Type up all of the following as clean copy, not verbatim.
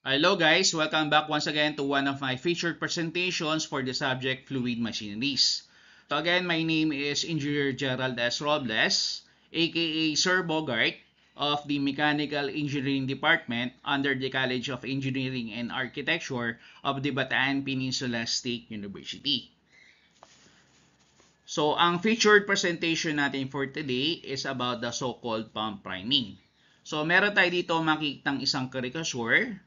Hello guys, welcome back once again to one of my featured presentations for the subject Fluid Machineries. So again, my name is Engineer Gerald S. Robles, aka Sir Bogart of the Mechanical Engineering Department under the College of Engineering and Architecture of the Bataan Peninsula State University. So ang featured presentation natin for today is about the so-called pump priming. So meron tayo dito makikitang isang caricature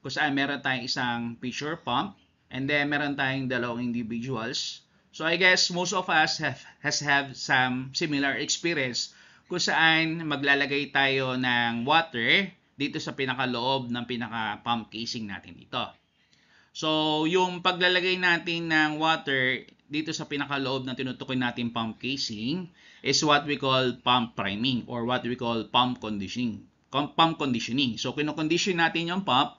kung saan meron tayong isang picture pump and then meron tayong dalawang individuals. So I guess most of us have some similar experience kung saan maglalagay tayo ng water dito sa pinakaloob ng pinaka-pump casing natin dito. So, yung paglalagay natin ng water dito sa pinakaloob ng tinutukoy natin pump casing is what we call pump priming or what we call pump conditioning. Pump conditioning. So, kino-condition natin yung pump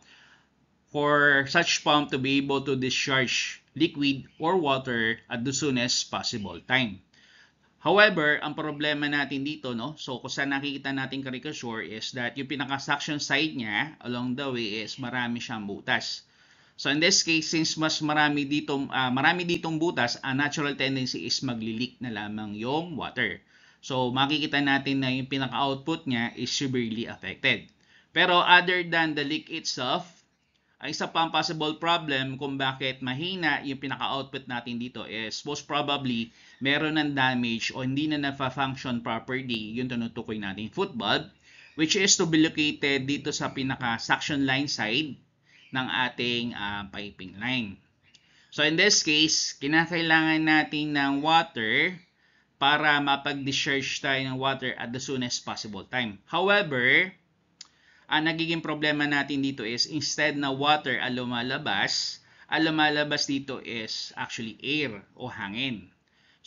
for such pump to be able to discharge liquid or water at the soonest possible time. However, ang problema natin dito, no? So, kung saan nakikita natin caricature is that yung pinaka-suction side niya along the way is marami siyang butas. So in this case, since mas marami ditong butas, ang natural tendency is magli-leak na lamang yung water. So makikita natin na yung pinaka-output niya is severely affected. Pero other than the leak itself, ang isa pang possible problem kung bakit mahina yung pinaka-output natin dito is most probably meron ng damage o hindi na na-function properly yung tinutukoy natin foot valve, which is to be located dito sa pinaka-suction line side ng ating piping line. So in this case, kinakailangan natin ng water para mapag-discharge tayo ng water at the soonest possible time. However, ang nagiging problema natin dito is instead na water ang lumalabas dito is actually air o hangin.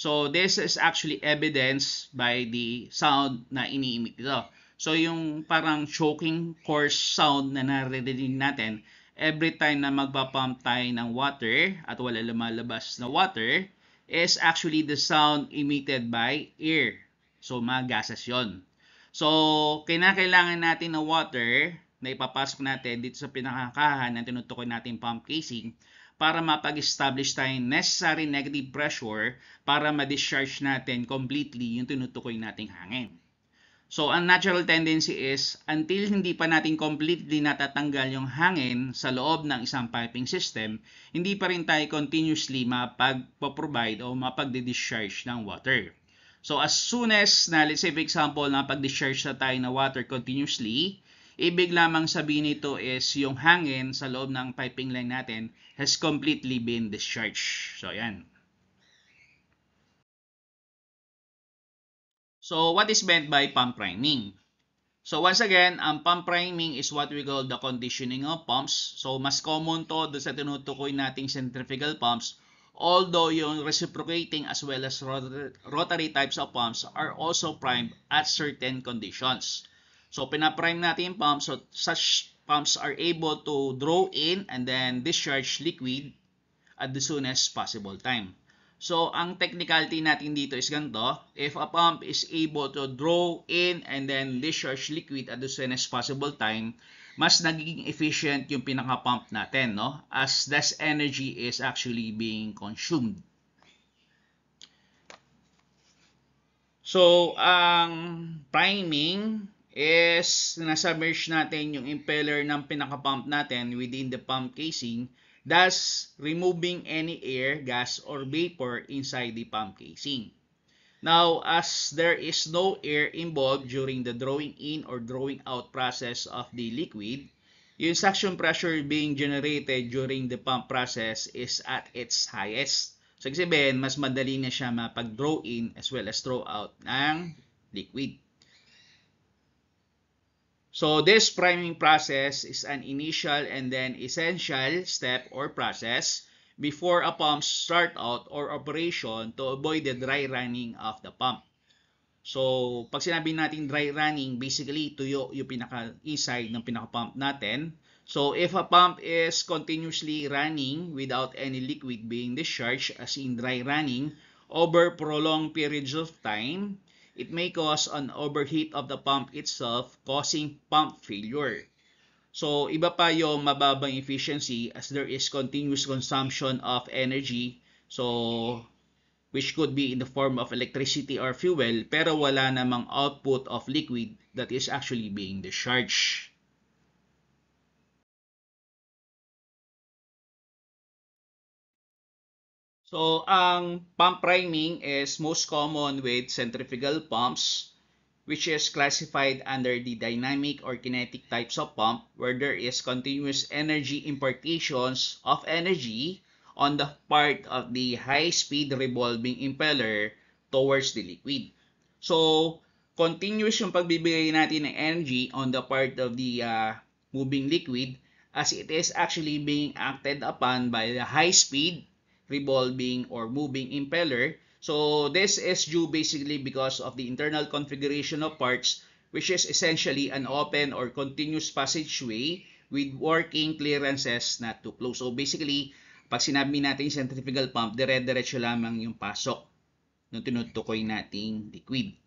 So this is actually evidenced by the sound na ini-emit dito. So yung parang choking coarse sound na naririnig natin every time na magpapump tayo ng water at wala lumalabas na water is actually the sound emitted by air. So mga gases yon. So kinakailangan natin ng water na ipapasok natin dito sa pinakakahan ng tinutukoy natin pump casing para mapag-establish tayo necessary negative pressure para ma-discharge natin completely yung tinutukoy nating hangin. So, ang natural tendency is, until hindi pa natin completely natatanggal yung hangin sa loob ng isang piping system, hindi pa rin tayo continuously mapag-provide o mapag-discharge ng water. So, as soon as na, let's say for example, napag-discharge na tayo ng water continuously, ibig lamang sabihin nito is yung hangin sa loob ng piping line natin has completely been discharged. So, yan. So, what is meant by pump priming? So, once again, ang pump priming is what we call the conditioning of pumps. So, mas common to sa tinutukoy nating centrifugal pumps. Although yung reciprocating as well as rotary types of pumps are also primed at certain conditions. So, pinaprime natin yung pumps. So, such pumps are able to draw in and then discharge liquid at the soonest possible time. So, ang technicality natin dito is ganito. If a pump is able to draw in and then discharge liquid at the soonest possible time, mas nagiging efficient yung pinaka-pump natin, no? As less energy is actually being consumed. So, ang priming is nasubmerge natin yung impeller ng pinaka-pump natin within the pump casing, thus removing any air, gas, or vapor inside the pump casing. Now, as there is no air involved during the drawing in or drawing out process of the liquid, yung suction pressure being generated during the pump process is at its highest. So, sabihin, mas madali na siya mapag-draw in as well as draw out ng liquid. So this priming process is an initial and then essential step or process before a pump start out or operation to avoid the dry running of the pump. So pag sinabi natin dry running, basically tuyo yung pinaka-inside ng pinaka-pump natin. So if a pump is continuously running without any liquid being discharged, as in dry running, over prolonged periods of time, it may cause an overheat of the pump itself, causing pump failure. So, iba pa yung mababang efficiency as there is continuous consumption of energy. So, which could be in the form of electricity or fuel, pero wala namang output of liquid that is actually being discharged. So, ang pump priming is most common with centrifugal pumps, which is classified under the dynamic or kinetic types of pump where there is continuous energy impartations of energy on the part of the high-speed revolving impeller towards the liquid. So, continuous yung pagbibigay natin ng energy on the part of the moving liquid as it is actually being acted upon by the high-speed revolving or moving impeller. So this is due basically because of the internal configuration of parts, which is essentially an open or continuous passageway with working clearances not too close. So basically, pag sinabi natin centrifugal pump, dire-diretso lamang yung pasok ng tinutukoy nating liquid.